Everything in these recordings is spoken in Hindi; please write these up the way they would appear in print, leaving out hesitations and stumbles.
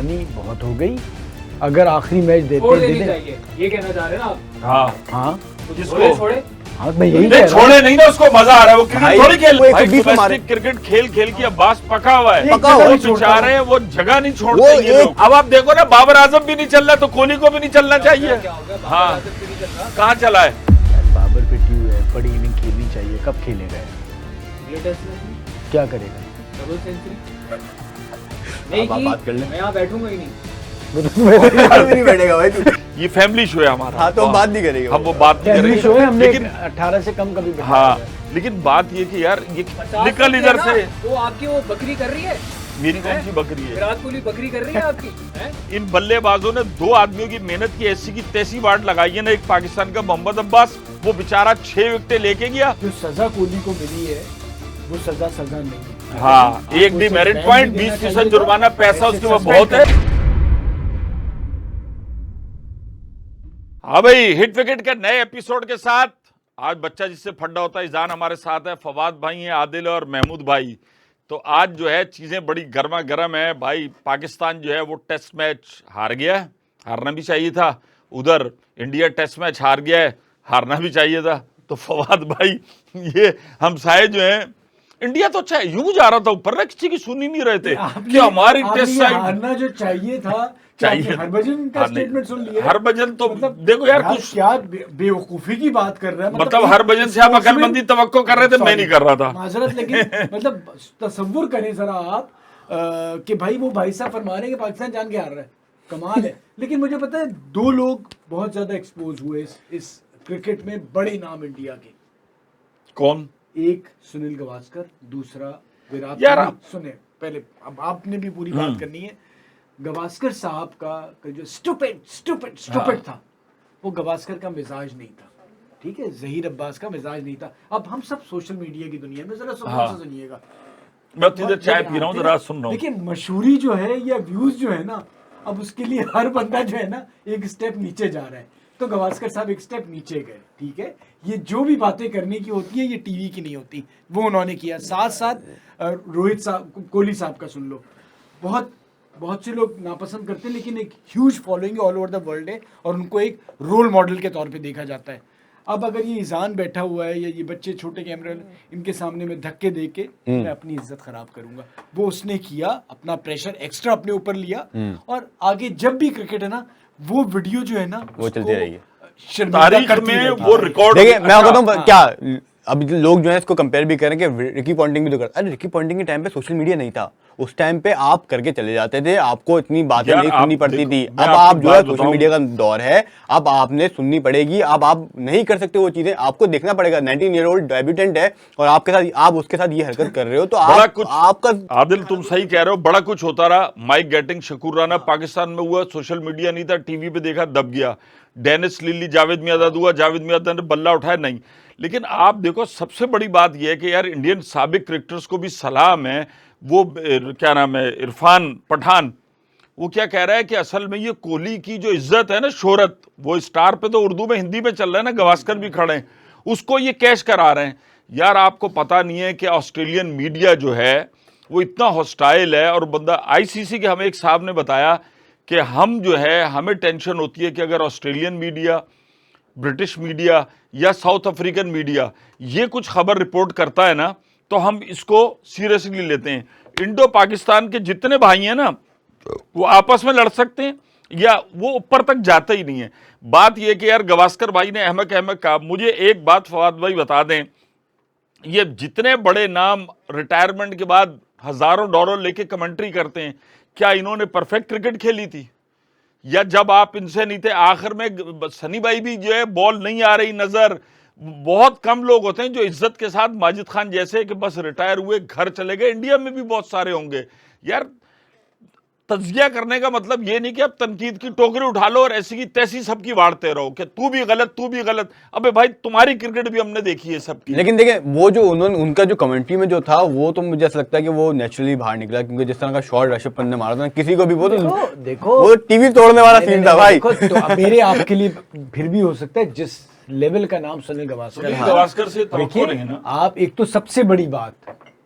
कप्तानी बहुत हो गई, अगर आखिरी मैच देते चाहिए, ये कहना चाह रहे हैं आप? हाँ किसको छोड़े? हाँ मैं यही नहीं, छोड़े नहीं ना, उसको मजा आ रहा है, वो क्रिकेट थोड़ी खेल भाई, डोमेस्टिक क्रिकेट खेल खेल की अब्बास पका हुआ है, पका हुआ है, वो बेचारे वो जगह नहीं छोड़ते ये लोग। अब आप देखो ना, बाबर आजम भी नहीं चल रहा तो कोहली को भी नहीं चलना चाहिए। हाँ, कहाँ चला है? बाबर पे ट्यू है, बड़ी इनिंग खेलनी चाहिए, कब खेलेगा? क्या करेगा? डबल सेंचुरी नहीं की, बात कर ले। मैं यहाँ बैठूंगा ही नहीं। नहीं बैठेगा भाई तू। ये फैमिली शो है हमारा। हाँ तो हम बात नहीं करेंगे, हम वो बात नहीं फैमिली करेंगे, शो है, हमने लेकिन 18 से कम कभी हाँ, लेकिन बात ये कि यार ये 50 निकल इधर ना, से। वो आपकी वो बकरी कर रही है। मेरी कौन सी बकरी है? विराट कोहली बकरी कर रही है आपकी हैं? इन बल्लेबाजों ने 2 आदमियों की मेहनत की ऐसी की तैसी वाट लगाई है ना। एक पाकिस्तान का मोहम्मद अब्बास, वो बेचारा 6 विकेटें लेके गया। जो सजा कोहली को मिली है वो सजा नहीं है। हाँ, एक डिमेरिट पॉइंट, 20% जुर्माना, पैसा उसके पास बहुत है। हाँ भाई, हिट विकेट के नए एपिसोड के साथ आज बच्चा जिससे फड्डा होता है ईजान हमारे साथ है, फवाद भाई हैं, आदिल और महमूद भाई। तो आज जो है चीजें बड़ी गर्मा गर्म है भाई। पाकिस्तान जो है वो टेस्ट मैच हार गया है, हारना भी चाहिए था। उधर इंडिया टेस्ट मैच हार गया है, हारना भी चाहिए था। तो फवाद भाई, ये हम साए जो है, इंडिया तो अच्छा यूं जा रहा था ऊपर ना, किसी की सुन ही नहीं रहे थे कि हमारी टेस्ट साइड हारना जो चाहिए था। चाहिए। हरभजन का स्टेटमेंट सुन लिया? हरभजन तो मतलब देखो यार कुछ क्या बेवकूफी की बात कर रहा है। मतलब हरभजन से आप अकलमंदी तवक्को कर रहे थे, मैं नहीं कर रहा था। माजरत, लेकिन मतलब तसव्वुर करें जरा आप कि भाई वो भाई साहब फरमा रहे हैं कि पाकिस्तान जान के हार रहा है, कमाल है। लेकिन मुझे पता है 2 लोग बहुत ज्यादा एक्सपोज हुए इस क्रिकेट में, बड़े नाम इंडिया के। कौन? एक सुनील गावस्कर, दूसरा विराट यार कोहली। सुने पहले, अब आपने भी पूरी बात करनी है। गावस्कर साहब का जो स्टूपिड था, वो गावस्कर का मिजाज नहीं था, ठीक है? जहीर अब्बास का मिजाज नहीं था। अब हम सब सोशल मीडिया की दुनिया में, जरा सुनिएगा। मैं इधर चाय पी रहा हूँ, जरा सुन रहा हूँ। देखिए, मशहूरी जो है या व्यूज जो है ना, अब उसके लिए हर बंदा जो है ना एक स्टेप नीचे जा रहा है। तो गावस्कर साहब एक स्टेप नीचे गए, ठीक है? ये जो भी बातें करने की होती है ये टीवी की नहीं होती, वो उन्होंने किया। साथ साथ रोहित साहब, कोहली साहब का सुन लो। बहुत से लोग नापसंद करते हैं, लेकिन एक huge following all over the world है और उनको एक रोल मॉडल के तौर पे देखा जाता है। अब अगर ये ईजान बैठा हुआ है या ये बच्चे छोटे कैमरे, इनके सामने में धक्के दे के मैं अपनी इज्जत खराब करूंगा, वो उसने किया। अपना प्रेशर एक्स्ट्रा अपने ऊपर लिया, और आगे जब भी क्रिकेट है ना, वो वीडियो जो है ना वो चलती रहेगी तारीख में, वो रिकॉर्ड। देखिए मैं कहता हूँ क्या, अब लोग जो है इसको कंपेयर भी करें कि रिकी पॉन्टिंग भी तो करता। अरे रिकी पॉन्टिंग के टाइम पे सोशल मीडिया नहीं था, उस टाइम पे आप करके चले जाते थे, आपको इतनी बातें नहीं सुननी पड़ती थी। अब आप जो है सोशल मीडिया का दौर है, अब आपने सुननी पड़ेगी। अब आप नहीं कर सकते वो चीजें, आपको देखना पड़ेगा। 19 ईयर ओल्ड डेब्यूटेंट है और आपके साथ, आप उसके साथ ये हरकत कर रहे हो, तो आपका आदिल तुम सही कह रहे हो, बड़ा कुछ होता रहा। माइक गेटिंग, शकूर राना पाकिस्तान में हुआ, सोशल मीडिया नहीं था, टीवी पे देखा, दब गया। डेनिस लिली, जावेद मियांदाद हुआ, जावेद मियांदाद ने बल्ला उठाया, नहीं। लेकिन आप देखो, सबसे बड़ी बात यह है कि यार इंडियन साबिक क्रिकेटर्स को भी सलाम है। वो क्या नाम है, इरफान पठान, वो क्या कह रहा है कि असल में ये कोहली की जो इज्जत है ना, शोहरत, वो स्टार पे तो उर्दू में हिंदी में चल रहा है ना, गावस्कर भी खड़े हैं, उसको ये कैश करा रहे हैं। यार आपको पता नहीं है कि ऑस्ट्रेलियन मीडिया जो है वो इतना हॉस्टाइल है। और बंदा आईसीसी के हमें एक साहब ने बताया कि हम जो है, हमें टेंशन होती है कि अगर ऑस्ट्रेलियन मीडिया, ब्रिटिश मीडिया या साउथ अफ्रीकन मीडिया ये कुछ खबर रिपोर्ट करता है ना, तो हम इसको सीरियसली लेते हैं। इंडो पाकिस्तान के जितने भाई हैं ना, वो आपस में लड़ सकते हैं या वो ऊपर तक जाता ही नहीं है। बात यह कि यार गावस्कर भाई ने अहमक कहा। मुझे एक बात फवाद भाई बता दें, ये जितने बड़े नाम रिटायरमेंट के बाद हजारों डॉलर लेके कमेंट्री करते हैं, क्या इन्होंने परफेक्ट क्रिकेट खेली थी? या जब आप इनसे नहीं थे, आखिर में सनी भाई भी जो है, बॉल नहीं आ रही नजर। बहुत कम लोग होते हैं जो इज्जत के साथ, माजिद खान जैसे कि बस रिटायर हुए, घर चले गए। इंडिया में भी बहुत सारे होंगे यार। तज्जिया करने का मतलब ये नहीं कि आप तनकीद की टोकरी उठा लो और ऐसी की तैसी सबकी वाड़ते रहो कि तू भी गलत। अबे भाई, तुम्हारी क्रिकेट भी हमने देखी है सबकी। लेकिन देखिए, वो जो उनका जो कमेंट्री में जो था, वो तो मुझे ऐसा लगता है कि वो नेचुरली बाहर निकला, क्योंकि जिस तरह का शॉट ऋषभ पंत ने मारा था, किसी को भी वो देखो वो टीवी तोड़ने वाला सीन था भाई। तो मेरे आपके लिए फिर भी हो सकता है, जिस लेवल का नाम सुनील गावस्कर से देखिए, आप एक तो सबसे बड़ी बात,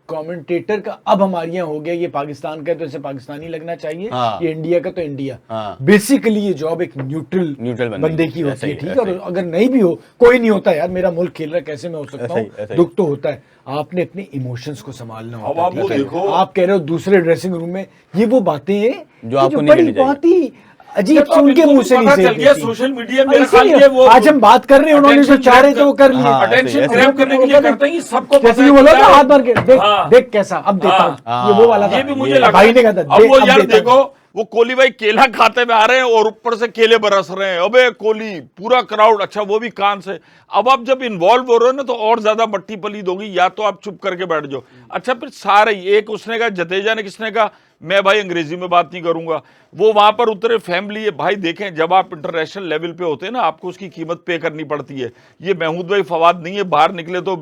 कमेंटेटर का अब हमारे यहाँ हो गया, ये पाकिस्तान का है तो इसे पाकिस्तानी लगना चाहिए, हाँ। ये इंडिया का तो इंडिया। हाँ। बेसिकली ये जॉब एक न्यूट्रल बंदे की होती है, ठीक है। और अगर नहीं भी हो, कोई नहीं होता यार, मेरा मुल्क खेल रहा है, कैसे मैं हो सकता हूँ, दुख तो होता है। आपने अपने इमोशंस को संभालना होता है, ठीक है? देखो, आप कह रहे हो दूसरे ड्रेसिंग रूम में ये वो बातें हैं जो आपको नहीं बड़ी करनी चाहिए। बहुत ही अजीब तो सुन के मुंह से पता नहीं चल गया, देती। सोशल मीडिया हाँ, मेरा ख्याल इसीलिए ये वो आज हम बात कर रहे हैं, उन्होंने जो attention चाह रहे थे वो कर लिए। हाँ, अटेंशन ऐसे- ग्रैब करने के लिए करते हैं, सबको कैसे पता भी है बोला कि था, यार- हाथ मार के देख हाँ। देख कैसा, अब देता हूँ, हाँ। ये वो वाला था। ये भी मुझे ये लगा भाई ने कहा था, अब वो अब यार देता हूँ। देखो, वो कोहली भाई केला खाते में आ रहे हैं और ऊपर से केले बरस रहे हैं, अबे कोहली पूरा क्राउड, अच्छा वो भी कान से। अब आप जब इन्वॉल्व हो रहे हो ना तो और ज्यादा मट्टी पलीद होगी, या तो आप चुप करके बैठ जाओ। अच्छा फिर सारे, एक उसने कहा, जडेजा ने किसने कहा, मैं भाई अंग्रेजी में बात नहीं करूंगा, वो वहां पर उतरे फैमिली है भाई। देखें, जब आप इंटरनेशनल लेवल पे होते हैं ना, आपको उसकी कीमत पे करनी पड़ती है। ये महमूद भाई फवाद नहीं है, बाहर निकले तो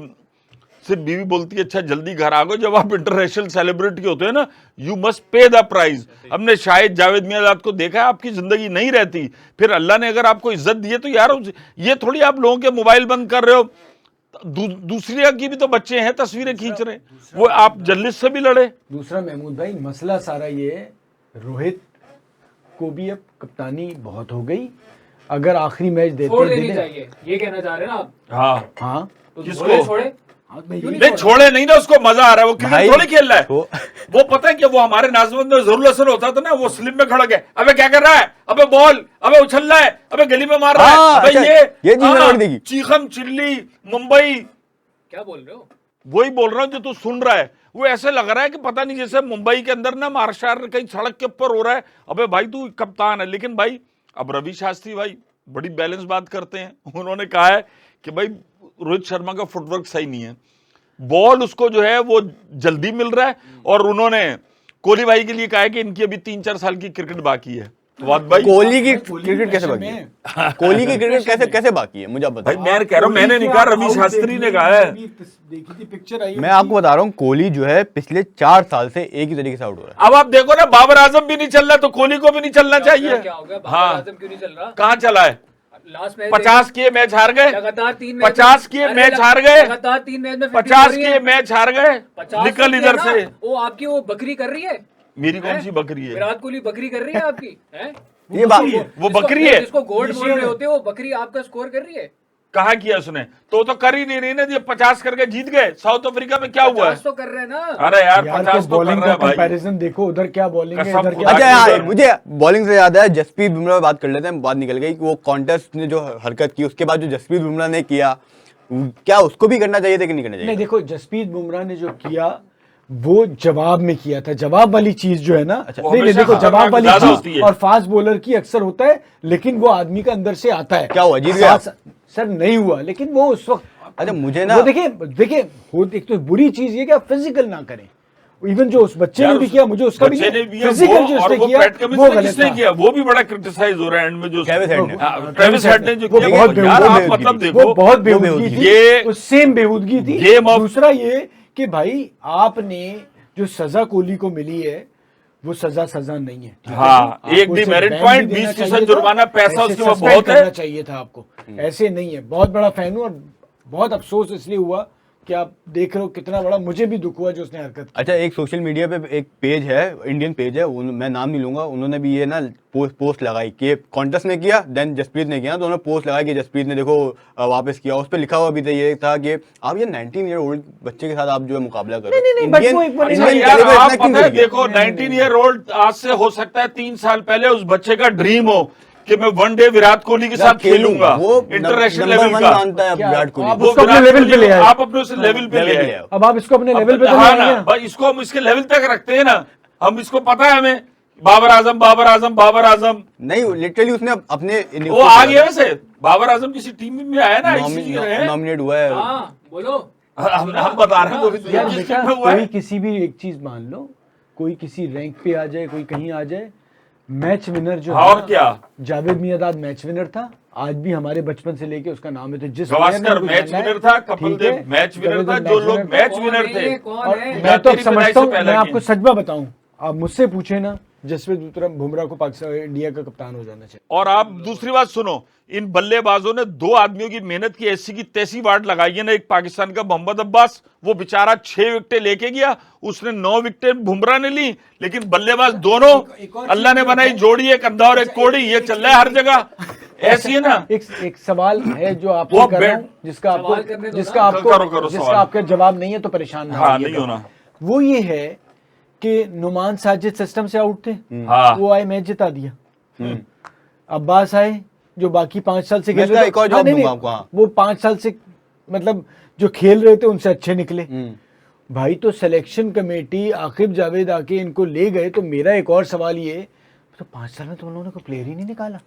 सिर्फ बीवी बोलती है अच्छा जल्दी घर आ गो। जब आप इंटरनेशनल सेलिब्रिटी होते हैं ना, you must pay the price. हमने शाहिद जावेद मियां को देखा है, आपकी जिंदगी नहीं रहती, फिर अल्लाह ने अगर आपको इज्जत दी है तो यार, ये थोड़ी आप लोगों के मोबाइल बंद कर रहे हो, दूसरी की भी तो बच्चे हैं तस्वीरें खींच रहे हैं, वो आप जर्नलिस्ट से भी लड़े। दूसरा महमूद भाई, मसला सारा ये है, रोहित को भी अब कप्तानी बहुत हो गई, अगर आखिरी मैच छोड़ देते देनी चाहिए, ये कहना चाह रहे हैं ना आप? हाँ हाँ तो किसको? छोड़े छोड़े नहीं छोड़े नहीं ना, उसको मजा आ रहा है, वो क्रिकेट थोड़ी खेल रहा है। वो पता है कि वो हमारे नाज़िम में जरूर असर होता था ना, वो स्लिप में खड़ा गया, अबे क्या कर रहा है, अबे बॉल, अबे उछल रहा है, अबे गली में मार रहा है, हाँ, अबे अच्छा, ये चीज़ मैंने और देखी। चीखम चिल्ली मुंबई, क्या बोल रहे हो? वही बोल रहा हूँ जो तू सुन रहा है। वो ऐसे लग रहा है कि पता नहीं जैसे मुंबई के अंदर ना मार्शार कहीं सड़क के ऊपर हो रहा है। अबे भाई तू कप्तान है। लेकिन भाई अब रवि शास्त्री भाई बड़ी बैलेंस बात करते हैं, उन्होंने कहा है कि भाई रोहित शर्मा का फुटवर्क सही नहीं है, बॉल उसको जो है वो जल्दी मिल रहा है, और उन्होंने कोहली भाई के लिए कहा है कि इनकी अभी 3-4 साल की क्रिकेट बाकी है। वाद भाई कोहली की क्रिकेट कैसे बाकी है? कोहली की क्रिकेट कैसे कैसे बाकी है, मुझे आप बताओ। भाई मैं कह रहा हूं, मैंने नहीं कहा, रवि शास्त्री ने कहा है। देखी थी पिक्चर आई, मैं आपको बता रहा हूँ, कोहली जो है पिछले 4 साल से एक ही तरीके से आउट हो रहा है। अब आप देखो ना, बाबर आजम भी नहीं चल रहा तो कोहली को भी नहीं चलना चाहिए। क्या हो गया? हाँ, आजम क्यों नहीं चल रहा? कहाँ चला है? लास्ट मैच 50 किए मैच हार गए, लगातार 3 50 किए मैच हार गए, लगातार 3 मैच में 50 किए मैच हार गए, 50 निकल इधर ना, से। वो आपकी वो बकरी कर रही है। मेरी कौन सी बकरी है? विराट कोहली बकरी कर रही है आपकी, हैं? ये बात वो बकरी है, जिसको गोल्ड बोल रहे होते हो, वो बकरी आपका स्कोर कर रही है। कहा किया उसने? तो कर ही नहीं रही ना, ये 50 करके जीत गए। साउथ अफ्रीका में क्या हुआ है? 50 तो कर रहे हैं ना। अरे यार यार 50 तो कर बॉलिंग रहा का है भाई। कंपैरिजन देखो, उधर क्या बॉलिंग है, कसम इधर खुदा क्या। अच्छा बाकी यार, तो- मुझे बॉलिंग से याद है, जसप्रीत बुमराह पे बात कर लेते हैं, बात निकल गई कि वो कॉन्टेस्ट ने जो हरकत की, उसके बाद जो जसप्रीत बुमराह ने किया, क्या उसको भी करना चाहिए था कि नहीं करना नहीं चाहिए? देखो, जसप्रीत बुमराह ने जो किया वो जवाब में किया था। जवाब वाली चीज जो है ना, वो नहीं नहीं हमेशा देखो, जवाब वाली ज्यादा होती चीज है। और फास्ट बॉलर की अक्सर होता है, लेकिन वो आदमी का अंदर से आता है। क्या हुआ, जीत गया? सर नहीं हुआ, लेकिन वो उस वक्त, अच्छा मुझे ना, वो देखिए देखिए, वो एक तो बुरी चीज ये कि आप फिजिकल ना करें। इवन जो उस बच्चे ने भी किया, मुझे उसका भी फिजिकल जो उसने किया वो गलत किसने था। किया, वो भी बड़ा क्रिटिसाइज हो रहा है एंड में जो ट्रेविस हेड ने। ट्रेविस हेड ने जो वो किया, बहुत यार आप बेहूदगी मतलब थी। देखो, वो बहुत बेहूदगी थी, ये वो सेम बेहूदगी थी। गेम ऑफ- दूसरा ये कि भाई आपने जो सजा कोहली को मिली है वो सजा नहीं है, ठीक है? हाँ, आपको एक उसे डिमेरिट बैन पॉइंट, भी देना 20% चाहिए था, जुर्माना, पैसा ऐसे उसके पास सस्पेंड बहुत है। करना चाहिए था आपको, ऐसे नहीं है। बहुत बड़ा फैन हूं और बहुत अफसोस इसलिए हुआ कि आप देख रहे हो कितना बड़ा, मुझे भी दुख हुआ जो उसने हरकत की। अच्छा एक सोशल मीडिया पे एक पेज है, इंडियन पेज है, मैं नाम नहीं लूंगा, उन्होंने भी ये ना पोस्ट लगाई कि कॉन्टेस्ट ने किया, देन जसप्रीत ने किया, तो उन्होंने पोस्ट लगाई कि जसप्रीत ने देखो वापस किया। उस पर लिखा हुआ भी था, ये था कि आप ये 19 ईयर ओल्ड बच्चे के साथ आप जो है मुकाबला करो। नहीं, but वो एक अच्छा यार, आप पता है देखो 19 ईयर ओल्ड आज से हो सकता है 3 साल पहले उस बच्चे का ड्रीम हो कि मैं वनडे विराट कोहली के साथ खेलूंगा, वो इंटरनेशनल नंबर लेवल वन का। मानता है विराट कोहली। आप वो उसको अपने विराट लेवल पे ले कोहली, आए। आप अपने उस लेवल पे ले आए। अब आप इसको अपने लेवल पे तो हाँ ले ना, आएंगे। भाई इसको हम इसके लेवल तक रखते हैं ना, हम इसको पता है हमें, बाबर आजम बाबर आजम बाबर आजम। नहीं लिटरली उसने अपने वो आ गया वैसे, बाबर आजम किसी टीम में आया ना, ICC रहे। नॉमिनेट हुआ है। हाँ बोलो। हम बता रहे हैं वो भी यार किस बेटा, टीम में हुआ है। कोई किसी भी एक चीज मान लो, कोई किसी रैंक पे आ जाए, कोई कहीं आ जाए, मैच विनर जो हाँ, है और ना, क्या? जावेद मियांदाद मैच विनर था, आज भी हमारे बचपन से लेके उसका नाम है। तो जिस गवास्कर player ने उनको मैच जानना है, विनर था, कपिल ठीक देव है, मैच विनर कपिल था, देव जो मैच लोग विनर था। मैच विनर थे। कौन और है? मैं तो अब तेरी समझता पिटाई हूँ, से पहले मैं की। आपको सच बात बताऊं, आप मुझसे पूछे ना, जसप्रीत बुमराह को पाकिस्तान इंडिया का कप्तान हो जाना चाहिए। और आप दूसरी बात सुनो, इन बल्लेबाजों ने 2 आदमियों की मेहनत की, ऐसी की तैसी वाट लगाई है ना। एक पाकिस्तान का मोहम्मद अब्बास, वो बेचारा 6 विकेटें लेके गया, उसने 9 विकेटें बुमराह ने ली, लेकिन बल्लेबाज दोनों एक और अल्लाह ने चीज़ बनाई है। जोड़ी, एक अंधा और एक कोड़ी, ये चल रहा है हर जगह, ऐसी है ना। एक सवाल है जो वो आपको कर रहा बैट- हूं, जिसका सवाल आपको करने दो जिसका ना। आपको करो जिसका सवाल। आपका जवाब नहीं है तो परेशान ना हाँ, होइएगा। नहीं होना। वो ये है कि नुमान साजिद सिस्टम से आउट थे, हाँ। वो आए मैच जिता दिया। अब्बास आए जो बाकी 5 साल से मैं खेल इसका रहे एक और हाँ, जवाब नहीं, दूंगा नहीं, आपको, हाँ। वो 5 साल से मतलब जो खेल रहे थे उनसे अच्छे निकले। भाई तो सिलेक्शन कमेटी आकिब जावेद आके इनको ले गए, तो मेरा एक और सवाल ये, तो 5 साल में तो उन्होंने कोई प्लेयर ही नहीं निकाला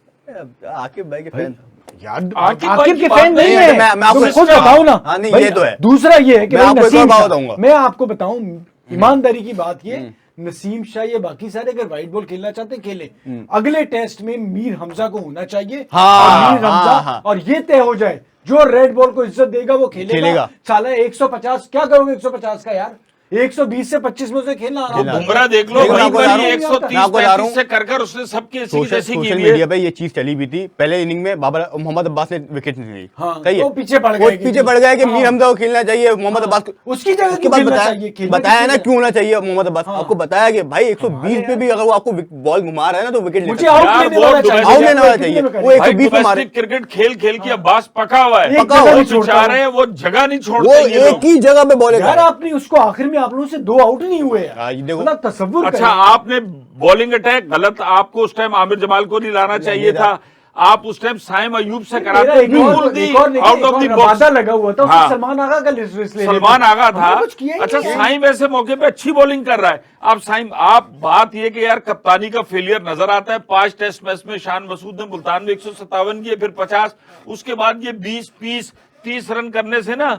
आकिब भाई के फैन यार। आकिब भाई आकिब की के बात फैन नहीं नहीं है, है, मैं आपको तुम खुद इसका- बताओ ना। हाँ, नहीं, भाई, ये तो है। दूसरा ये है कि मैं भाई आपको एक और नसीम बात शाह- बताऊंगा। मैं आपको बताऊं ईमानदारी की बात ये, नसीम शाह ये बाकी सारे अगर व्हाइट बॉल खेलना चाहते हैं खेले, अगले टेस्ट में मीर हमजा को होना चाहिए। हाँ, और मीर हमजा हाँ, हाँ। और ये तय हो जाए जो रेड बॉल को इज्जत देगा वो खेलेगा। खेलेगा। साला 150 क्या करोगे 150 का यार, 120 से 25 में उसे खेलना तो आराम है। बुमराह देख लो देखो, मैं भाई, आपको बता रहा हूं, 130-35 से कर उसने सबकी ऐसी की सोशल तैसी की सोशल हुई है। मीडिया पे ये चीज चली भी थी। पहले इनिंग में मोहम्मद अब्बास ने विकेट नहीं ली, हाँ, सही है। वो पीछे पड़ वो गए कि- पीछे पड़ गए कि हाँ। मीर हमजा को खेलना चाहिए, मोहम्मद अब्बास को उसकी जगह उसके क्यों बाद खेलना बताया चाहिए? खेलना बताया किसकी ना जगह? क्यों होना चाहिए मोहम्मद अब्बास। हाँ। आपको बताया कि भाई 120 पे भी अगर वो आपको बॉल घुमा रहा है ना तो विकेट मुझे ले आउट यार, लेने वो वाला domestic- चाहिए। आउट लेने वाला कितने चाहिए। में वो करेगा? भाई 120 पे मारे। डोमेस्टिक क्रिकेट खेल खेल के अब्बास पका हुआ है, एक पका जगह वो नहीं छोड़ता बेचारे हैं, वो जगह नहीं वो छोड़ते ये एक लोग। ही जगह पे बॉल यार आपने उसको आखिर में आप लोगों से 2 आउट नहीं हुए यार। हाँ, ये देखो। मतलब तसव्वुर अच्छा, करें। आपने बॉलिंग अटैक गलत, आपको उस टाइम आमिर जमाल को नहीं लाना चाहिए था, आप उस टाइम साइम अयूब से मेरा कराते, एक बिल्कुल और- दी एक और out of the box. Rabada लगा हुआ था, उसको हाँ। सलमान आगा का लिस्ट ले लेते। सलमान आगा था। हमने कुछ किया ही अच्छा, नहीं है। साइम ऐसे मौके पे अच्छी बॉलिंग कर रहा है। आप साइम, आप बात ये कि यार कप्तानी का फेलियर नजर आता है। 5 टेस्ट मैच में शान मसूद ने मुल्तान में 157 किए, फिर 50, उसके बाद ये 20, 30 रन करने से ना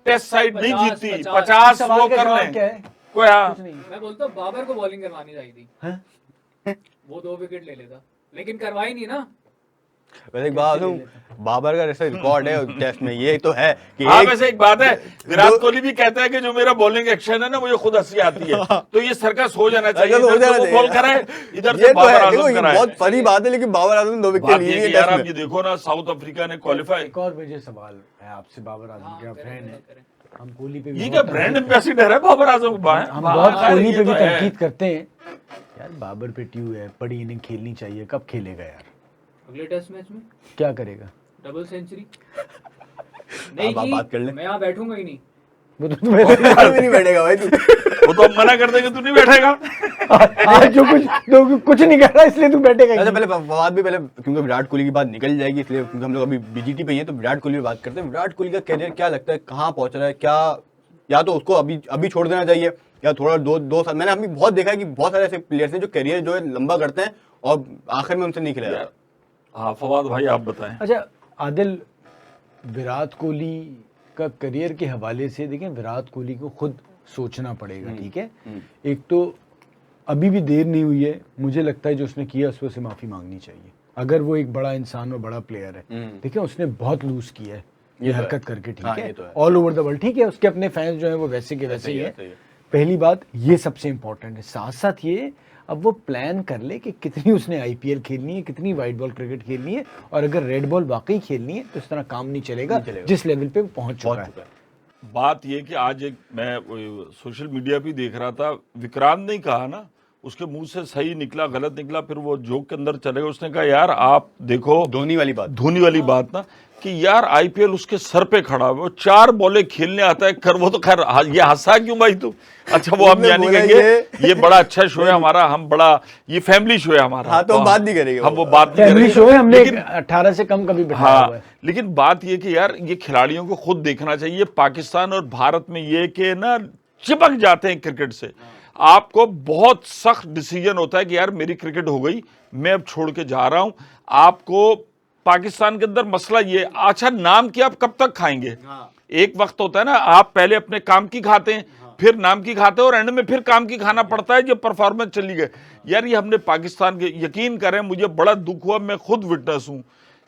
टेस्ट साइड नहीं 50, जीतती। 50 50 सवाल वो का कर जवाब लें क्या है? कोई। हाँ, कुछ नहीं। मैं बोलता हूँ बाबर को बॉलिंग करवानी चाहिए थी, हैं? वो 2 विकेट ले लेता, लेकिन करवाई नहीं ना। वैसे एक बात हूँ, बाबर का ऐसा रिकॉर्ड है टेस्ट में, ये तो है कि हाँ, वैसे एक बात है, विराट कोहली भी कहता है कि जो मेरा बॉलिंग एक्शन है ना मुझे खुद हंसी आती है, तो ये सर्कस हो जाना चाहिए। ऐसा तो हो इधर से जाना वो चाहिए। बॉल कराए, इधर ये से तो बाबर है। देखो आजम ये कराए। बहुत फनी बात है, लेकिन बाबर आजम ने 2 विकेट बात ली ये है कि यार टेस्ट आप में। ये देखो ना, साउथ अफ्रीका ने क्वालिफाई, एक और मुझे सवाल है आपसे, बाबर आजम का फ्रेंड है, हम कोहली पे भी ये बहुत क्या ब्रांड एम्बेसडर है बाबर आजम का? हम बहुत कोहली पे भी तो है। तनकीद करते हैं यार। बाबर पे ट्यू है, बड़ी इनिंग खेलनी चाहिए, कब खेलेगा यार? अगले टेस्ट मैच में क्या करेगा? डबल सेंचुरी नहीं आप बात कर की, लें। मैं यहाँ बैठूंगा ही नहीं। वो तो तुम्हें यार भी नहीं बैठेगा भाई तू। वो तो हम मना कर देंगे, तू नहीं बैठेगा। आज जो कुछ नहीं कर रहा इसलिए तू बैठेगा ही अच्छा, नहीं। पहले फवाद भी पहले, क्योंकि विराट कोहली की बात निकल जाएगी इसलिए, क्योंकि हम लोग अभी बीजीटी पे ही हैं, तो विराट कोहली की बात करते हैं। विराट कोहली का करियर क्या लगता है, कहाँ पहुंच रहा है? क्या या तो उसको अभी छोड़ देना चाहिए, या थोड़ा 2 साल। मैंने अभी बहुत देखा है कि बहुत सारे ऐसे प्लेयर्स हैं जो करियर जो है लंबा करते हैं और आखिर में उनसे नहीं खिला जाता। हाँ, फवाद भाई आप बताएं। अच्छा आदिल, विराट कोहली का करियर के हवाले से देखें, विराट कोहली को खुद सोचना पड़ेगा, ठीक है? एक तो अभी भी देर नहीं हुई है, मुझे लगता है जो उसने किया उसको से माफ़ी मांगनी चाहिए। अगर वो एक बड़ा इंसान और बड़ा प्लेयर है, देखिए उसने बहुत लूज किया है ये हरकत करके, ठीक हाँ, है? ये तो है। ऑल ओवर द वर्ल्ड, ठीक है? उसके अपने फैंस जो हैं वो वैसे के वैसे ही सही हैं। है। पहली बात ये सबसे इंपॉर्टेंट है। साथ साथ ये अब वो प्लान कर ले कि कितनी उसने आईपीएल खेलनी है, कितनी वाइट बॉल क्रिकेट खेलनी है, और अगर रेड बॉल वाकई खेलनी है तो इस तरह काम नहीं चलेगा जिस लेवल पे वो पहुंच चुका है। बात ये कि आज एक मैं सोशल मीडिया पे देख रहा था, विक्रांत ने कहा ना, उसके मुंह से सही निकला गलत निकला, फिर वो जोक के अंदर चले गए। उसने कहा यार आप देखो, धोनी वाली बात, धोनी वाली बात ना, कि यार आईपीएल उसके सर पे खड़ा हुआ, वो 4 बॉलें खेलने आता है कर, वो तो खैर ये हंसा क्यों भाई तू? अच्छा, वो हम यानी कहेंगे ये बड़ा अच्छा शो है हमारा, हम बड़ा ये फैमिली शो है हमारा। हाँ, तो हम बात नहीं करेंगे, हम वो बात नहीं फैमिली करेंगे। शो है, हमने लेकिन 18 से कम कभी बिठाया हाँ, हुआ है। लेकिन बात ये कि यार ये खिलाड़ियों को खुद देखना चाहिए। पाकिस्तान और भारत में ये कि ना चिपक जाते हैं क्रिकेट से। आपको बहुत सख्त डिसीजन होता है कि यार मेरी क्रिकेट हो गई, मैं अब छोड़ के जा रहा हूं। आपको पाकिस्तान के अंदर मसला ये, अच्छा नाम की आप कब तक खाएंगे? एक वक्त होता है ना, आप पहले अपने काम की खाते हैं, फिर नाम की खाते हैं, और एंड में फिर काम की खाना पड़ता है जब परफॉर्मेंस चली गई। यार ये हमने पाकिस्तान के, यकीन करें मुझे बड़ा दुख हुआ, मैं खुद विटनेस हूं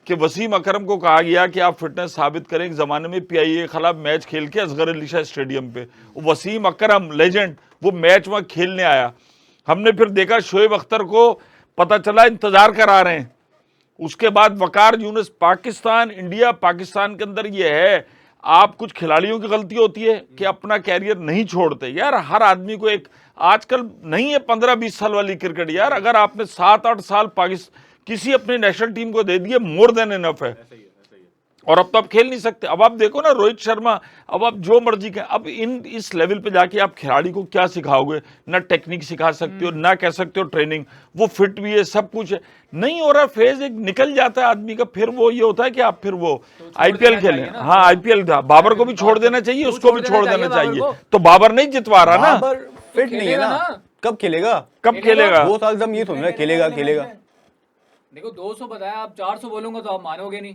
कि वसीम अकरम को कहा गया कि आप फिटनेस साबित करें। एक ज़माने में पीआईए के खिलाफ मैच खेल के असगर अली शाह स्टेडियम पे, वसीम अकरम लेजेंड, वो मैच वहाँ खेलने आया, हमने फिर देखा शोएब अख्तर को पता चला इंतजार करा रहे हैं, उसके बाद वकार यूनुस। पाकिस्तान इंडिया पाकिस्तान के अंदर ये है, आप कुछ खिलाड़ियों की गलती होती है कि अपना कैरियर नहीं छोड़ते यार। हर आदमी को एक आजकल नहीं है 15-20 साल वाली क्रिकेट यार, अगर आपने 7-8 साल पाकिस्तान किसी अपनी नेशनल टीम को दे दिए मोर देन इनफ है। और अब तो आप खेल नहीं सकते। अब आप देखो ना रोहित शर्मा, अब आप जो मर्जी कहें, अब इस लेवल पे जाके आप खिलाड़ी को क्या सिखाओगे? ना टेक्निक सिखा सकते हो, ना कह सकते हो ट्रेनिंग, वो फिट भी है, सब कुछ है, नहीं हो रहा। फेज एक निकल जाता है आदमी का, फिर वो ये होता है कि आप फिर वो आईपीएल खेलें। हाँ आईपीएल था, बाबर को भी छोड़ देना चाहिए, उसको भी छोड़ देना चाहिए। तो बाबर नहीं जितवा रहा ना, बाबर फिट नहीं है ना, कब खेलेगा? कब खेलेगा? 2 साल से हम ये सुन रहे हैं खेलेगा खेलेगा। देखो 200 बताया, आप 400 बोलूंगा तो आप मानोगे नहीं।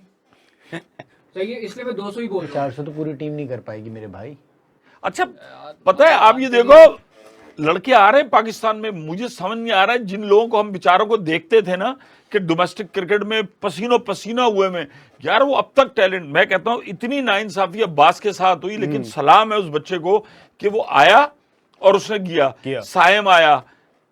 सही है, इसलिए मैं 200 ही बोल रहा हूं। 400 तो पूरी टीम नहीं कर पाएगी मेरे भाई। अच्छा पता है, आप ये देखो लड़के आ रहे हैं पाकिस्तान में, मुझे समझ नहीं आ रहा है जिन लोगों को हम बेचारों को देखते थे ना कि डोमेस्टिक क्रिकेट में पसीनो पसीना हुए में यार, वो अब तक टैलेंट, मैं कहता हूं इतनी नाइंसाफी अब्बास के साथ हुई, लेकिन सलाम है उस बच्चे को कि वो आया और उसने किया। सायम आया,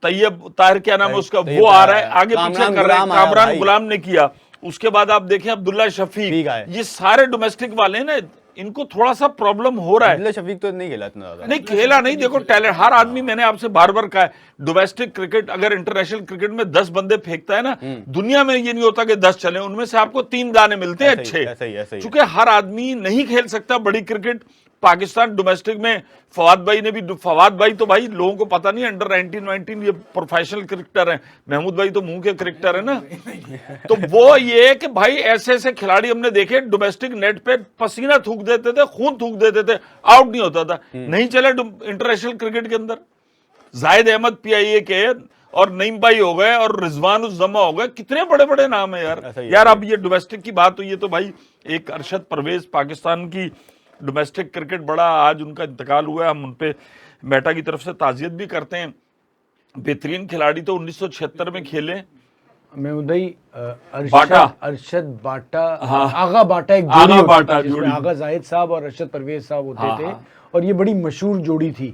तैयब ताहिर क्या नाम है उसका, वो आ रहा है, आगे पीछे कर रहा है, कामरान गुलाम ने किया। उसके बाद आप देखें अब्दुल्ला शफीक, ये सारे डोमेस्टिक वाले हैं ना, इनको थोड़ा सा प्रॉब्लम हो रहा है। अब्दुल्ला शफीक तो नहीं खेला इतना ज्यादा, नहीं खेला नहीं, देखो टैलेंट हर आदमी, मैंने आपसे बार बार कहा है, डोमेस्टिक क्रिकेट अगर इंटरनेशनल क्रिकेट में 10 बंदे फेंकता है ना, दुनिया में ये नहीं होता कि 10 चले, उनमें से आपको 3 दाने मिलते हैं अच्छे। चूंकि हर आदमी नहीं खेल सकता बड़ी क्रिकेट। पाकिस्तान डोमेस्टिक में फवाद भाई ने भी, फवाद भाई तो भाई लोगों को पता नहीं, अंडर 19 ये प्रोफेशनल क्रिकेटर हैं, महमूद भाई तो मुंह के क्रिकेटर है ना। तो वो ये कि भाई ऐसे ऐसे खिलाड़ी हमने देखे डोमेस्टिक नेट पे पसीना थूक देते थे, खून थूक देते थे, आउट नहीं होता था, नहीं चले इंटरनेशनल क्रिकेट के अंदर। जाहिद अहमद PIA के और नईम भाई हो गए और रिजवान उस जमा हो गए, कितने बड़े बड़े नाम है यार। अब ये डोमेस्टिक की बात हुई है तो भाई एक अरशद परवेज, पाकिस्तान की डोमेस्टिक क्रिकेट बड़ा, आज उनका इंतकाल हुआ है, हम उनपे मेटा की तरफ से ताजियत भी करते हैं। बेहतरीन खिलाड़ी तो 1976 में खेले। मैं उदय बाटा, अरशद बाटा, हाँ, आगा बाटा एक आगा जोड़ी बाटा होती थी, जिसमें जोड़ी। आगा जाहिद साहब और अरशद परवेज साहब होते हाँ, थे, हाँ। और ये बड़ी मशहूर जोड़ी थी।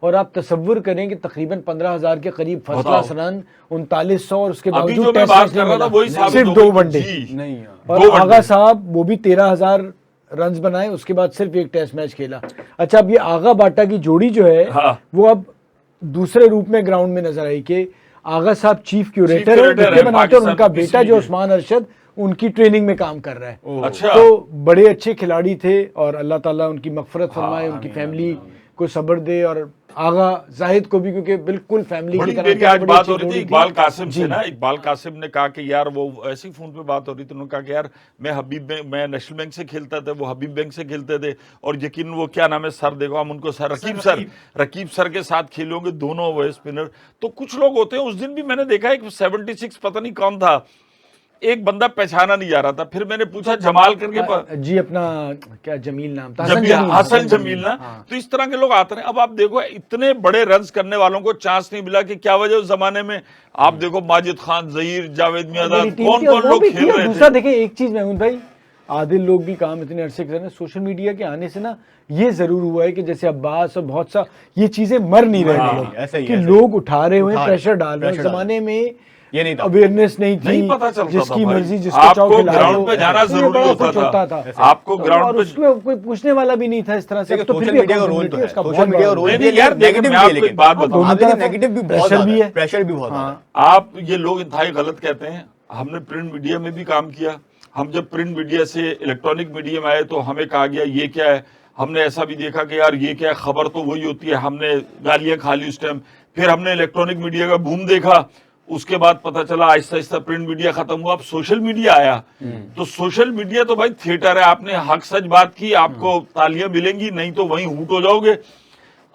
और आप तसव्वुर करें कि तकरीबन 15,000 के करीब फर्स्ट क्लास रन, 3900, और उसके अभी जो बावजूद मैं टेस्ट बात मैच कर नहीं रहा था मिला, वही साबित सिर्फ हो 2 गई। वनडे जी। नहीं और 2 आगा वनडे। साहब वो भी 13,000 रन्स बनाए, उसके बाद सिर्फ 1 टेस्ट मैच खेला। अच्छा, अब ये आगा बाटा की जोड़ी जो है, हाँ। वो अब दूसरे रूप में ग्राउंड में नजर आई कि आगा साहब चीफ क्यूरेटर क्यूरेटर है बनाते हैं, और पाकिस्तान उनका की बेटा जो CBA। उस्मान अरशद उनकी ट्रेनिंग में काम कर रहा है। अच्छा। तो बड़े अच्छे खिलाड़ी थे, और अल्लाह ताला उनकी मगफरत फरमाए, उनकी फैमिली को सब्र दे, और आगा जाहिद को भी, क्योंकि बिल्कुल फैमिली की तरह मेरी आज बड़ी बात अच्छी हो रही थी जोड़ी इकबाल कासिम से ना, इकबाल कासिम ने कहा कि यार वो ऐसी फोन पे बात हो रही थी, उन्होंने कहा कि यार मैं नेशनल बैंक से खेलता था, वो हबीब बैंक से खेलते थे, और यकीन वो क्या नाम है सर, देखो हम उनको सर रकीब सर के साथ खेले होंगे, दोनों वो स्पिनर। तो कुछ लोग होते हैं, उस दिन भी मैंने देखा एक 76 पता नहीं कौन था, एक बंदा पहचाना नहीं जा रहा था, फिर मैंने पूछा जमाल करके, जी अपना क्या जमील नाम था, हसन जमील ना। तो इस तरह के लोग आते हैं। अब आप देखो इतने बड़े रन्स करने वालों को चांस नहीं मिला, कि क्या वजह उस जमाने में। आप देखो माजिद खान, जहीर, जावेद मियादाद, कौन कौन लोग खेल रहे थे। दूसरा देखें एक चीज महमूद भाई, आदिल लोग भी काम इतने अरसे कर रहे हैं, सोशल मीडिया के आने से ना ये जरूर हुआ है कि जैसे अब्बास और बहुत सा ये चीजें मर नहीं रही कि लोग उठा रहे हुए, प्रेशर डाल रहे हैं। जमाने में ये नहीं था, अवेयरनेस नहीं थी, नहीं पता चलता जिसकी था मर्जी भाई। जिसको आपको ग्राउंड पे जाना जरूरी होता था, आपको ग्राउंड पे, उसमें कोई पूछने वाला भी नहीं था इस तरह से। तो सोशल मीडिया का रोल तो है, सोशल मीडिया का रोल नहीं यार, नेगेटिव मैं आपको एक बात बताऊं, नेगेटिव भी बहुत भी है, प्रेशर भी बहुत है। आप ये लोग इंतहाई गलत कहते हैं। हमने प्रिंट मीडिया में भी काम किया, हम जब प्रिंट मीडिया से इलेक्ट्रॉनिक मीडिया में आए तो हमें कहा गया ये क्या है, हमने ऐसा भी देखा कि यार ये क्या है, खबर तो वही होती है, हमने गालियां खा ली उस टाइम। फिर हमने इलेक्ट्रॉनिक मीडिया का बूम देखा, उसके बाद पता चला आहिस्ता आहिस्ता प्रिंट मीडिया खत्म हुआ, अब सोशल मीडिया आया। तो सोशल मीडिया तो भाई थिएटर है, आपने हक सच बात की, आपको तालियां मिलेंगी, नहीं तो वहीं हूट हो जाओगे।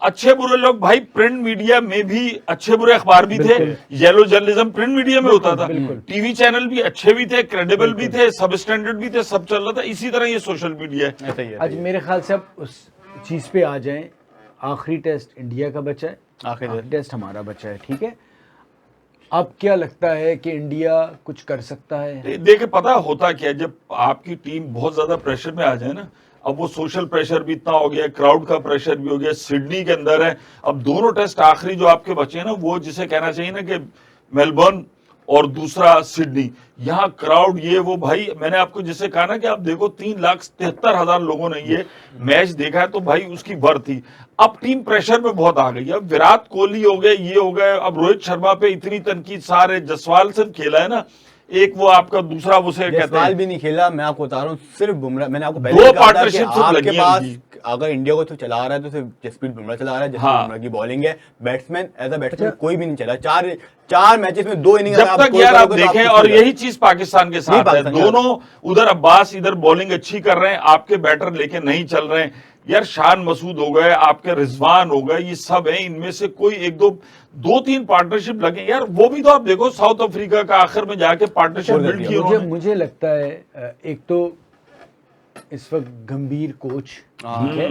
अच्छे बुरे लोग भाई, प्रिंट मीडिया में भी अच्छे बुरे अखबार भी थे, येलो जर्नलिज्म प्रिंट मीडिया में होता था, टीवी चैनल भी अच्छे भी थे, क्रेडिबल भी थे, सब स्टैंडर्ड भी थे, सब चल रहा था। इसी तरह ये सोशल मीडिया है। आज मेरे ख्याल से अब उस चीज पे आ जाएं, आखिरी टेस्ट इंडिया का बचा है, आखिरी टेस्ट हमारा बचा है, ठीक है। अब क्या लगता है कि इंडिया कुछ कर सकता है? देखिए पता होता क्या है, जब आपकी टीम बहुत ज्यादा प्रेशर में आ जाए ना, अब वो सोशल प्रेशर भी इतना हो गया, क्राउड का प्रेशर भी हो गया, सिडनी के अंदर है। अब दोनों टेस्ट आखिरी जो आपके बचे हैं ना, वो जिसे कहना चाहिए ना कि मेलबर्न और दूसरा सिडनी, यहाँ क्राउड ये वो, भाई मैंने आपको जैसे कहा ना कि आप देखो 3,73,000 लोगों ने ये मैच देखा है, तो भाई उसकी भर थी। अब टीम प्रेशर में बहुत आ गई। अब विराट कोहली हो गए, ये हो गए, अब रोहित शर्मा पे इतनी तनकीद, सारे जसवाल से खेला है ना, एक वो आपका दूसरा उसे कहते जसवाल हैं भी नहीं खेला, मैं आपको बता रहा हूँ, सिर्फ बुमराह। मैंने आपको दो पहले कहा था कि partnership सिर्फ लगी आपके है पास उनकी। अगर इंडिया को तो चला रहा है तो सिर्फ जसप्रीत बुमराह चला रहा है, जसप्रीत हाँ। बुमराह की बॉलिंग है। बैट्समैन एज अ बैट्समैन कोई भी नहीं चला। चार मैचेस में 2 इनिंग जब तक यार आप देखें, और यही चीज पाकिस्तान के साथ है, दोनों उधर अब्बास इधर बॉलिंग अच्छी कर रहे हैं, आपके बैटर लेके नहीं चल रहे हैं यार। शान मसूद हो गए, आपके रिजवान हो गए, ये सब है, इनमें से कोई एक दो तीन पार्टनरशिप लगे यार। वो भी तो आप देखो, साउथ अफ्रीका का आखिर में जाके पार्टनरशिप बिल्ड की उन्होंने। मुझे लगता है एक तो इस वक्त गंभीर कोच, ठीक है,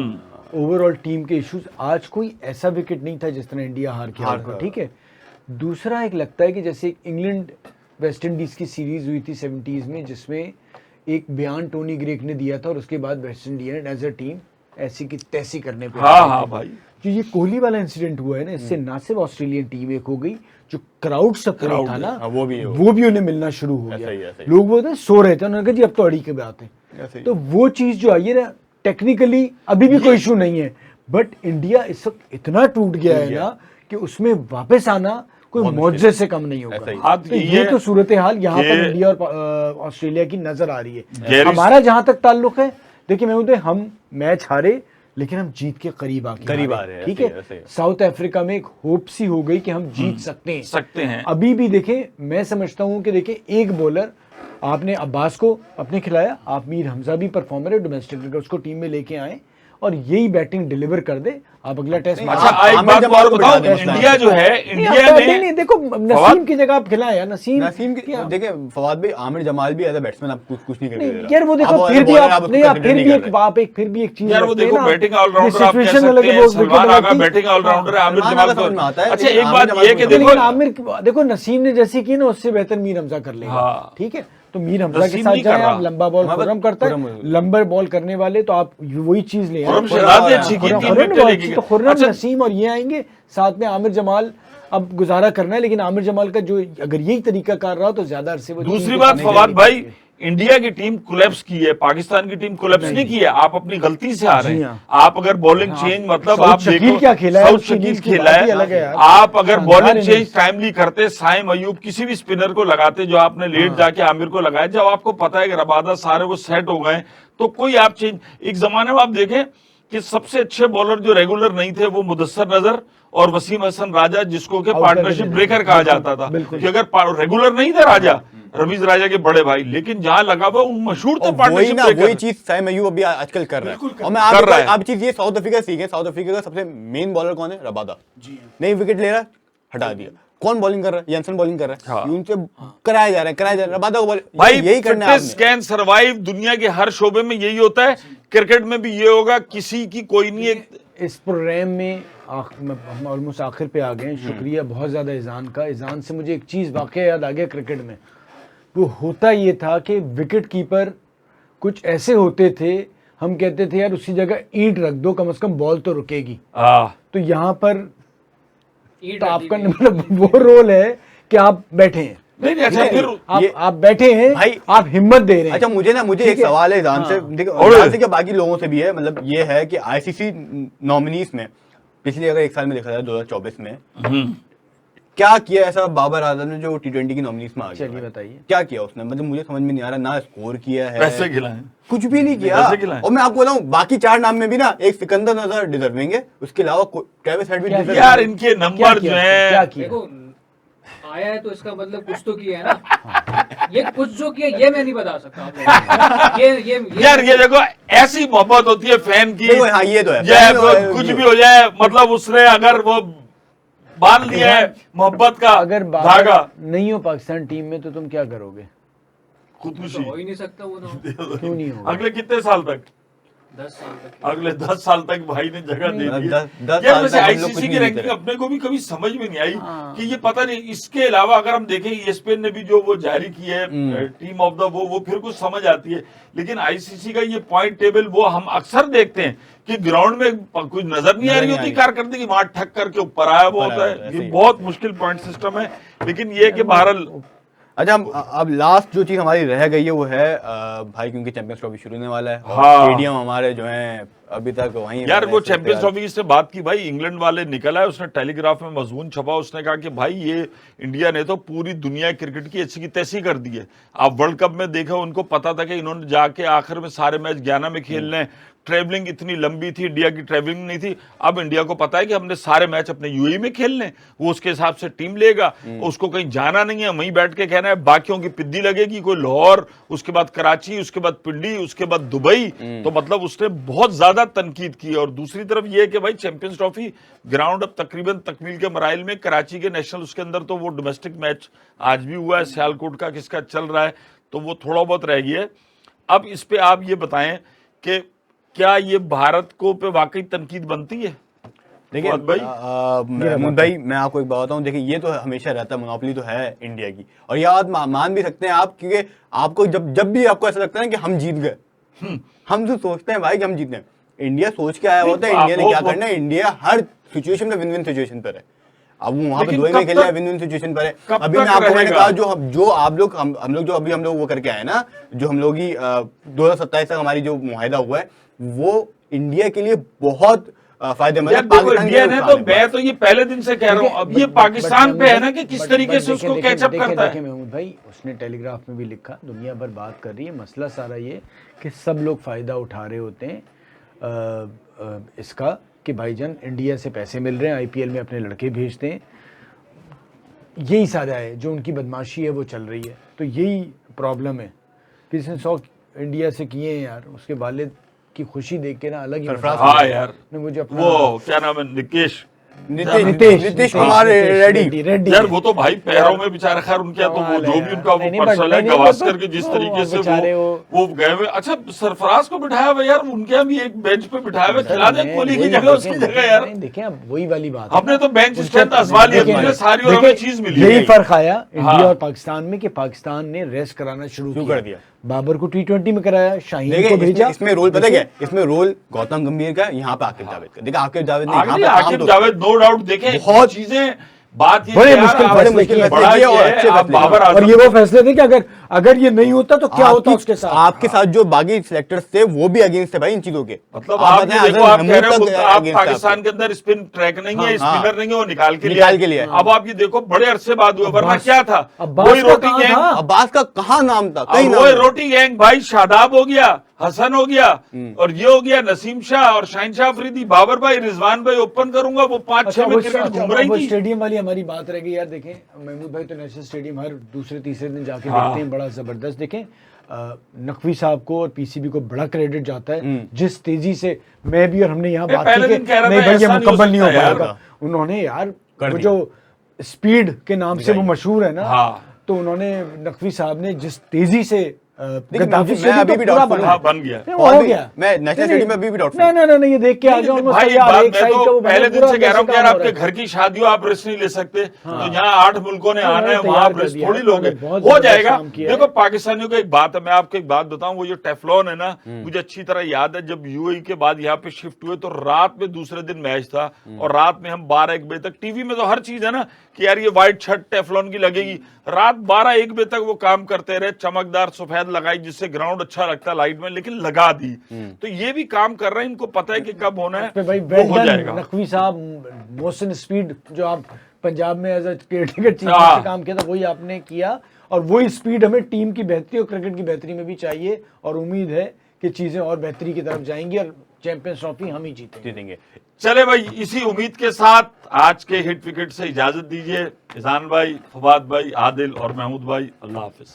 ओवरऑल टीम के इश्यूज। आज कोई ऐसा विकेट नहीं था जिस तरह इंडिया हार के हार को, ठीक है। दूसरा एक लगता है कि जैसे इंग्लैंड वेस्ट इंडीज की सीरीज हुई थी 70s में, जिसमें एक बयान टोनी ग्रेग ने दिया था और उसके बाद West Indies as a team ऐसी की तैसी करने पे हाँ भाई, जो ये कोहली वाला इंसिडेंट हुआ है ना, इससे ना सिर्फ ऑस्ट्रेलियन टीम एक हो गई, जो क्राउड सपोर्ट था ना, वो भी उन्हें मिलना शुरू हो गया। ऐसा ही। लोग बोलते सो रहे थे, उन्होंने कहा जी अब तो अड़ी के बात है। तो वो चीज जो आई है ना, टेक्निकली अभी भी कोई इशू नहीं है, बट इंडिया इस वक्त इतना टूट गया है ना कि उसमें वापस आना कोई मौजे से कम नहीं होगा। तो ये तो सूरत हाल यहाँ पर इंडिया और ऑस्ट्रेलिया की नजर आ रही है। हमारा जहां तक ताल्लुक है, देखिए मैं बोलते हम मैच हारे लेकिन हम जीत के करीब आ रहे हैं, ठीक है। साउथ अफ्रीका में एक होप सी हो गई कि हम जीत सकते हैं। अभी भी देखें, मैं समझता हूं कि देखें, एक बॉलर आपने अब्बास को अपने खिलाया, आप मीर हमजा भी परफॉर्मर है डोमेस्टिक क्रिकेट, उसको टीम में लेके आए और यही बैटिंग डिलीवर कर दे, आप अगला टेस्ट। अच्छा एक बात और बताओ, इंडिया जो है, इंडिया ने नहीं देखो नसीम की जगह आप खिलाया, नसीम की देखिए फवाद भाई, आमिर जमाल भी एज अ बैट्समैन आप कुछ नहीं करते यार। वो देखो फिर भी आप नहीं, आप फिर भी एक चीज यार, वो देखो बैटिंग ऑलराउंडर आप कह सकते हैं, सलमान आगा बैटिंग ऑलराउंडर है, आमिर जमाल को अच्छा एक बात ये कि देखो आमिर, देखो नसीम ने जैसे की ना, उससे बेहतर मीर हमजा कर लेगा, ठीक है। तो मीर हमजा के साथ जाए, आप लंबा बॉल खुर्रम करता है, लंबा बॉल करने वाले तो आप वही चीज ले तो खुर्रम नसीम और ये आएंगे साथ में। आमिर जमाल अब गुजारा करना है, लेकिन आमिर जमाल का जो अगर यही तरीका कर रहा हो तो ज्यादा अरसे। दूसरी बात फवाद भाई, इंडिया की टीम कोलैप्स की है, पाकिस्तान की टीम कोलैप्स नहीं की है। आप अपनी गलती से आ रहे हैं। आप अगर बॉलिंग चेंज, मतलब आप देखो क्या खेला है, साउथ शकील खेला है, आप अगर बॉलिंग चेंज टाइमली करते, साइम अयूब किसी भी स्पिनर को लगाते, जो आपने लेट जाके आमिर को लगाया, जब आपको पता है कि रबादा सारे वो सेट हो गए, तो कोई आप चेंज। एक जमाने में आप देखें कि सबसे अच्छे बॉलर जो रेगुलर नहीं थे वो मुदस्सर नजर और वसीम हसन राजा, जिसको के पार्टनरशिप ब्रेकर कहा जाता था, कि अगर रेगुलर नहीं थे राजा, रवीज राजा के बड़े भाई, लेकिन जहां लगा हुआ उन मशहूर थे पार्टनरशिप ब्रेकर। वही चीज साइम अयूब अभी आजकल कर रहा है। और मैं आप चीज ये साउथ अफ्रीका सीखे, साउथ अफ्रीका का सबसे मेन बॉलर कौन है? रबादा। नहीं विकेट ले रहा, हटा दिया। कौन बॉलिंग कर रहा है? जेंसन बॉलिंग कर रहा है। उनसे कराया जा रहा है रबादा को भाई। यही करना है, कैन सर्वाइव दुनिया के हर शोबे में यही होता है, क्रिकेट में भी ये होगा, किसी की कोई नहीं है। इस प्रोग्राम में हम ऑलमोस्ट आखिर पे आ गए। शुक्रिया बहुत ज़्यादा ईजान का। ईजान से मुझे एक चीज़ वाकई याद आ गया क्रिकेट में। वो होता ये था कि विकेट कीपर कुछ ऐसे होते थे, हम कहते थे यार उसी जगह ईंट रख दो, कम से कम बॉल तो रुकेगी। तो यहाँ पर तो आपका मतलब वो रोल है कि आप बैठे हैं, नहीं अच्छा फिर आप बैठे हैं भाई, आप हिम्मत दे रहे हैं। अच्छा मुझे एक सवाल है ईजान से, देखो बाकी लोगों से भी है, मतलब ये है कि आईसीसी नॉमिनीज में पिछले अगर एक साल में देखा जाए 2024 में क्या किया ऐसा बाबर आजम ने जो T20 की नॉमिनीज में आ गया? चलिए बताइए क्या किया उसने, मतलब मुझे समझ में नहीं आ रहा। ना स्कोर किया है, पैसे खिलाए, कुछ भी नहीं किया। और मैं आपको बताऊं बाकी 4 नाम में भी ना एक सिकंदर नजर डिजर्विंग है, उसके अलावा ट्रेविस हेड भी डिजर्विंग। यार इनके नंबर जो है, क्या किया? देखो आया है तो इसका मतलब कुछ तो किया है ना। ये कुछ जो किया ये मैं नहीं बता सकता आप ये यार ये देखो ऐसी मोहब्बत होती है फैन की। हाँ ये तो है, कुछ भी हो जाए, मतलब उसने अगर वो बांध लिया है मोहब्बत का अगर धागा नहीं हो पाकिस्तान टीम में तो तुम क्या करोगे? खुदकुशी हो ही नहीं सकता वो तो। क्यों नहीं होगा? अगले कितने साल तक? 10 साल तक अगले 10 साल तक भाई ने जगह दे दी है। 10 यार साल वैसे तक हम लोग कुछ आईसीसी की नहीं रैंकिंग जीते रहे। अपने को भी कभी समझ में नहीं आई हाँ। कि ये पता नहीं, इसके अलावा अगर हम देखें ESPN ने भी जो वो जारी की है टीम ऑफ द वो फिर कुछ समझ आती है, लेकिन आईसीसी का ये पॉइंट टेबल वो हम अक्सर देखते हैं कि ग्राउंड में कुछ नजर नहीं आ रही होती कारकर्दगी, वहां ठक करके ऊपर आया वो होता है। ऐसे ये ही। बहुत मुश्किल पॉइंट सिस्टम है, लेकिन ये है कि बहरहाल अच्छा, अब लास्ट जो चीज हमारी रह गई है वो है भाई, क्योंकि चैंपियंस ट्रॉफी शुरू होने वाला है और हाँ। स्टेडियम हमारे जो हैं अभी तक वहीं यार हैं, वो ऐसे चैंपियंस फिलहाल। ट्रॉफी से बात की भाई, इंग्लैंड वाले निकला है, उसने टेलीग्राफ में मजमून छपा, उसने कहा कि भाई ये इंडिया ने तो पूरी दुनिया क्रिकेट की ऐसी की तैसी कर दी है। आप वर्ल्ड कप में देखो, उनको पता था कि इन्होंने जाके आखिर में सारे मैच गयाना में खेलने हैं, ट्रेवलिंग इतनी लंबी थी, इंडिया की ट्रेवलिंग नहीं थी। अब इंडिया को पता है कि हमने सारे मैच अपने यूएई में खेलने, वो उसके हिसाब से टीम लेगा, उसको कहीं जाना नहीं है, वहीं बैठ के कहना है बाकियों की पिद्दी लगेगी, कोई लाहौर, उसके बाद कराची, उसके बाद पिंडी, उसके बाद दुबई। तो मतलब उसने बहुत ज्यादा तनकीद की। और दूसरी तरफ यह है कि भाई चैंपियंस ट्रॉफी ग्राउंड अब तकरीबन तकमील के मराइल में, कराची के नेशनल उसके अंदर तो वो डोमेस्टिक मैच आज भी हुआ है, सियालकोट का किसका चल रहा है, तो वो थोड़ा बहुत रह गया है। अब इस पे आप ये बताएं कि क्या ये भारत को पे वाकई तनकीद बनती है? देखिए फुआद भाई? महमूद भाई, मैं आपको एक बात बताऊं, देखिए ये तो हमेशा रहता है, मोनोपोली तो है इंडिया की, और ये बात मान भी सकते हैं आप, क्योंकि आपको जब भी आपको ऐसा लगता है कि हम जीत गए, हम तो सोचते हैं भाई कि हम जीत गए, इंडिया सोच के आया होता है इंडिया ने क्या करना है, इंडिया हर सिचुएशन में विन विन सिचुएशन पर है। अब वो वहां पे लेकिन दुबई कब में खेला है, तक- विन विन सिचुएशन पर है। कब अभी तक मैं आपको मैंने रहेगा? कहा जो आप लोग हम लोग जो अभी हम लोग वो करके आए ना, जो हम लोग 2027 तक हमारी जो मुआहिदा हुआ है, वो इंडिया के लिए बहुत फायदेमंद यार है। देखो पाकिस्तान के इंडिया लिए ने नुकसान तो, है। मैं तो ये पहले दिन से कह रहा हूँ, अब ये पाकिस्तान पे है ना कि किस तरीके से उसको कैचअप करता है। देखिए महमूद भाई, उसने टेलीग्राफ में भी लिखा, दुनिया भर बात कर रही है, मसला सारा ये कि सब लोग फ़ायदा उठा रहे होते हैं इसका कि भाईजान इंडिया से पैसे मिल रहे हैं, आईपीएल में अपने लड़के भेजते हैं, यही सारा है, जो उनकी बदमाशी है वो चल रही है। तो यही प्रॉब्लम है, किसी ने 100 इंडिया से किए हैं यार, उसके वालिद की खुशी देख के ना अलग ही मजा हाँ आता है। यार, ने मुझे अपना वो क्या नाम है, नीतीश कुमार रेड्डी। यार वो तो भाई पैरों में बेचारा, खैर उनके यहाँ तो वो जो भी उनका वो पर्सल है, गवास्कर के जिस तरीके से वो गए हुए। अच्छा सरफराज को बिठाया हुआ यार, उनके यहाँ भी एक बेंच पे बिठाया हुआ, खिला दे कोहली की जगह उसकी जगह यार। देखें अब वही वाली बात, हमने तो बेंच स्ट्रेंथ आजमा लिया, तुमने सारी और हमें चीज मिली। यही फर्क आया इंडिया हाँ। और पाकिस्तान में कि पाकिस्तान ने रेस्ट कराना शुरू कर कर दिया। बाबर को T20 में कराया, शाहीन को देखिए भेजा। इसमें रोल पता क्या है, इसमें रोल गौतम गंभीर का, यहाँ पे आकिब जावेद का। देखिए आकिब जावेद ने यहाँ आगे पे काम आकिब तो जावेद नो डाउट, देखे बहुत चीजें, बात ये बड़े कि यार मुश्किल आप- फैसले मुश्किल बड़ा फैसले किए और ये है, अच्छे आप फैसले बाबर और आजम ये वो फैसले थे कि अगर ये नहीं होता तो क्या होता उसके साथ। आपके साथ जो बाकी सिलेक्टर्स थे वो भी अगेंस्ट थे भाई इन चीजों के। मतलब आप बताएं, ये देखो, अजहर आप कह रहे हो महमूद तक आप against थे पाकिस्तान आपके। के अंदर स्पिन ट्रैक नहीं है, हाँ, स्पिनर नहीं है, वो निकाल के निकाल के लिए लिए। अब आप ये देखो बड़े अरसे बाद हुआ, वरना अब्बास- क्या था, अब्बास वही का रोटी कहाँ गैंग, था? अब्बास का कहाँ नाम था, कहीं अब नाम वो नहीं। रोटी गैंग भाई, शादाब हो गया, हसन हो गया, और ये हो गया नसीम शाह और शाहीन शाह अफरीदी, बाबर भाई, रिजवान भाई ओपन करूंगा, वो 5-6 में क्रिकेट घूम रही वो थी। स्टेडियम वाली हमारी बात रह गई यार। देखें महमूद भाई तो नेशनल स्टेडियम हर दूसरे तीसरे दिन जाके हाँ। देखते हैं, बड़ा जबरदस्त। देखें नकवी साहब को और पीसीबी को बड़ा क्रेडिट जाता है, जिस तेजी से मैं भी और हमने यहाँ मैं बात पहले की दिन कह रहा नहीं था, भाई ये ऐसा नहीं हो मुकम्मल नहीं हो सकता यार। पाएगा। उन्होंने यार कर वो दिया। जो स्पीड के नाम से वो मशहूर है ना, हाँ। तो उन्होंने नकवी साहब ने जिस तेजी से देखिए, गद्दाफी मैं स्टेडियम अभी तो भी पूरा डाउटफुल बना हूँ। है। बन गया। नहीं, वो और हो भी- गया। मैं नेशनल नहीं, स्टेडियम में अभी भी डाउटफुल नहीं नहीं नहीं, ये देख के आ गया नहीं, almost भाई यार, बात एक मैं साइड का तो वो पहले दिन पूरा से कह रहा हूँ कि यार काम हो आपके रहा है। घर की शादियों आप रिस्क नहीं ले सकते, तो यहाँ 8 मुल्कों ने हाँ, आना है, तैयार वहां आप कर रिस्क दिया थोड़ी है, लोगे, बहुत हो जबरदस्त जाएगा। काम किया है। देखो पाकिस्तानियों की एक बात है, मैं आपको एक बात बताऊं, वो जो टेफ्लॉन है ना, मुझे अच्छी तरह याद है, जब यूएई के बाद यहाँ पे शिफ्ट हुए तो रात में दूसरे दिन मैच था, और रात में हम 12-1 बजे तक, टीवी में तो हर चीज है ना कि यार ये व्हाइट शर्ट टेफ्लॉन की लगेगी, रात 12-1 बजे तक वो काम करते रहे, चमकदार सफेद लगाई जिससे ग्राउंड अच्छा लगता लाइट में, लेकिन लगा दी। तो ये भी काम कर रहे हैं, इनको पता है कि कब होना है, पे भाई वो हो वेल जाएगा। डन नकवी साहब, मोहसिन स्पीड जो आप पंजाब में एज अ केयरटेकर चीफ हाँ। से काम किया था, वही आपने किया, और वही स्पीड हमें टीम की बेहतरी और क्रिकेट की बेहतरी में भी चाहिए, और उम्मीद है कि चीजें और बेहतरी की तरफ जाएंगी और चैंपियंस ट्रॉफी हम ही जीतेंगे। चले भाई, इसी उम्मीद के साथ आज के हिट विकेट से इजाजत दीजिए। इजान भाई, फवाद भाई, आदिल और महमूद भाई, अल्लाह हाफिज।